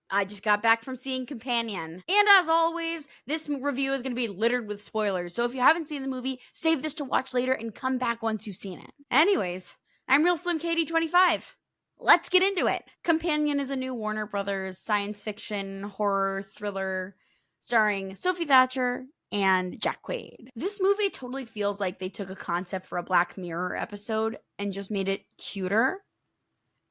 I just got back from seeing Companion. And as always, this review is going to be littered with spoilers. So if you haven't seen the movie, save this to watch later and come back once you've seen it. Anyways, I'm Real Slim Katie 25. Let's get into it. Companion is a new Warner Brothers science fiction horror thriller starring Sophie Thatcher and Jack Quaid. This movie totally feels like they took a concept for a Black Mirror episode and just made it cuter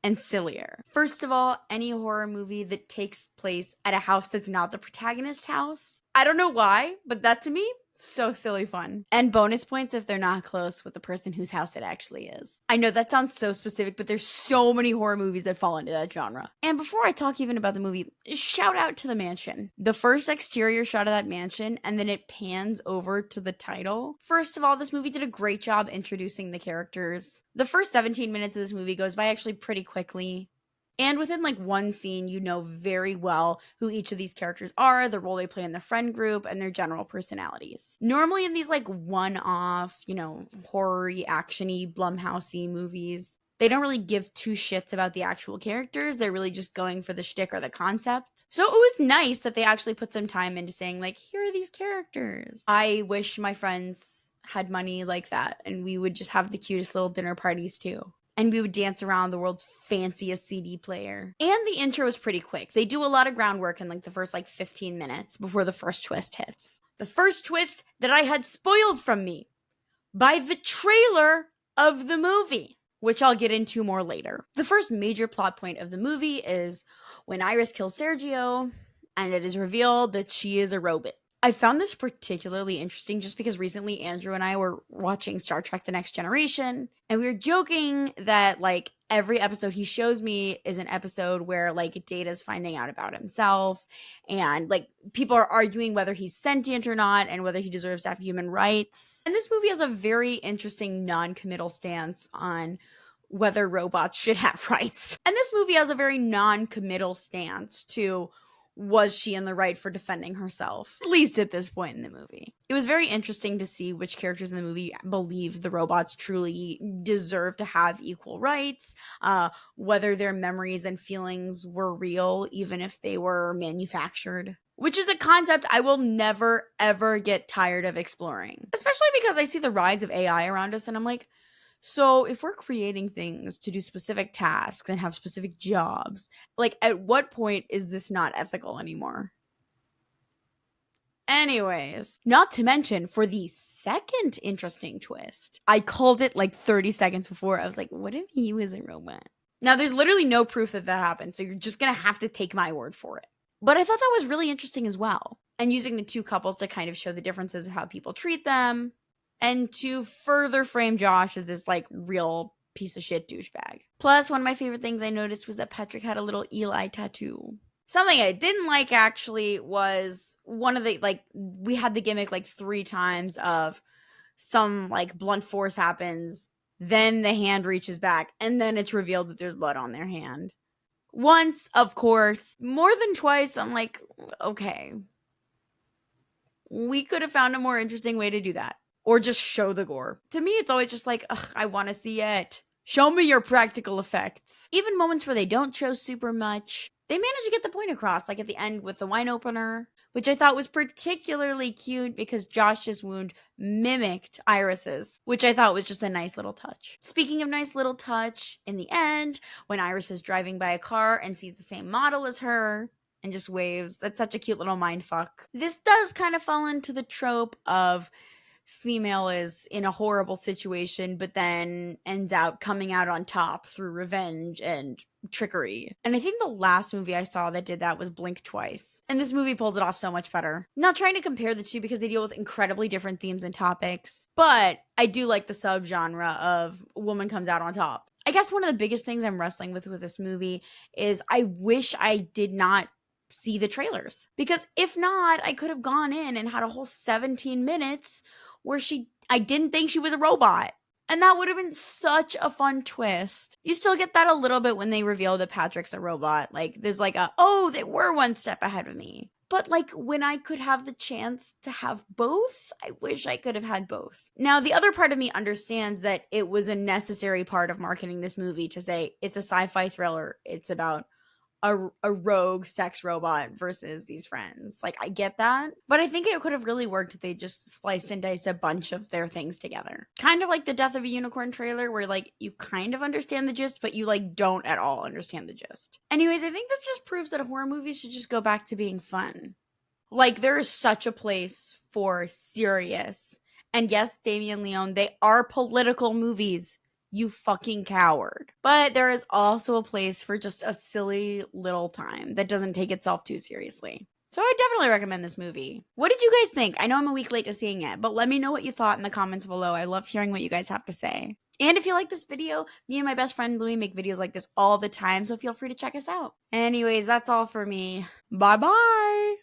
and sillier. First of all, any horror movie that takes place at a house that's not the protagonist's house, I don't know why, but that to me, so silly fun. And bonus points if they're not close with the person whose house it actually is. I know that sounds so specific, but there's so many horror movies that fall into that genre. And before I talk even about the movie, shout out to the mansion. The first exterior shot of that mansion, and then it pans over to the title. First of all, this movie did a great job introducing the characters. The first 17 minutes of this movie goes by actually pretty quickly. And within like one scene, you know very well who each of these characters are, the role they play in the friend group, and their general personalities. Normally in these like one-off, horror-y, action-y, Blumhouse-y movies, they don't really give two shits about the actual characters. They're really just going for the shtick or the concept. So it was nice that they actually put some time into saying like, here are these characters. I wish my friends had money like that, and we would just have the cutest little dinner parties too. And we would dance around the world's fanciest CD player. And the intro is pretty quick. They do a lot of groundwork in like the first 15 minutes before the first twist hits. The first twist that I had spoiled from me by the trailer of the movie, which I'll get into more later. The first major plot point of the movie is when Iris kills Sergio, and it is revealed that she is a robot. I found this particularly interesting just because recently Andrew and I were watching Star Trek The Next Generation, and we were joking that every episode he shows me is an episode where Data's finding out about himself, and people are arguing whether he's sentient or not and whether he deserves to have human rights. And this movie has a very interesting non-committal stance on whether robots should have rights. And this movie has a very non-committal stance to, was she in the right for defending herself? At least at this point in the movie. It was very interesting to see which characters in the movie believe the robots truly deserve to have equal rights, whether their memories and feelings were real, even if they were manufactured. Which is a concept I will never, ever get tired of exploring. Especially because I see the rise of AI around us, and I'm like, so if we're creating things to do specific tasks and have specific jobs, at what point is this not ethical anymore? Anyways, not to mention for the second interesting twist, I called it 30 seconds before. I was like, what if he was a robot? Now, there's literally no proof that happened, so you're just going to have to take my word for it. But I thought that was really interesting as well. And using the two couples to kind of show the differences of how people treat them, and to further frame Josh as this real piece of shit douchebag. Plus, one of my favorite things I noticed was that Patrick had a little Eli tattoo. Something I didn't like actually was one of the we had the gimmick 3 times of some blunt force happens, then the hand reaches back, and then it's revealed that there's blood on their hand. Once, of course, more than twice, I'm like, okay. We could have found a more interesting way to do that. Or just show the gore. To me, it's always just I want to see it. Show me your practical effects. Even moments where they don't show super much, they manage to get the point across, at the end with the wine opener, which I thought was particularly cute because Josh's wound mimicked Iris's, which I thought was just a nice little touch. Speaking of nice little touch, in the end, when Iris is driving by a car and sees the same model as her, and just waves, that's such a cute little mindfuck. This does kind of fall into the trope of female is in a horrible situation, but then ends out coming out on top through revenge and trickery. And I think the last movie I saw that did that was Blink Twice. And this movie pulls it off so much better. Not trying to compare the two because they deal with incredibly different themes and topics, but I do like the subgenre of woman comes out on top. I guess one of the biggest things I'm wrestling with this movie is I wish I did not see the trailers. Because if not, I could have gone in and had a whole 17 minutes where I didn't think she was a robot. And that would have been such a fun twist. You still get that a little bit when they reveal that Patrick's a robot. There's they were one step ahead of me. But when I could have the chance to have both, I wish I could have had both. Now, the other part of me understands that it was a necessary part of marketing this movie to say it's a sci-fi thriller. It's about a rogue sex robot versus these friends. Like, I get that. But I think it could have really worked if they just spliced and diced a bunch of their things together. Kind of like the Death of a Unicorn trailer, where like you kind of understand the gist, but you like don't at all understand the gist. Anyways, I think this just proves that horror movies should just go back to being fun. Like, there is such a place for serious, and yes, Damien Leone, they are political movies. You fucking coward. But there is also a place for just a silly little time that doesn't take itself too seriously. So I definitely recommend this movie. What did you guys think? I know I'm a week late to seeing it, but let me know what you thought in the comments below. I love hearing what you guys have to say. And if you like this video, me and my best friend Louie make videos like this all the time, so feel free to check us out. Anyways, that's all for me. Bye-bye!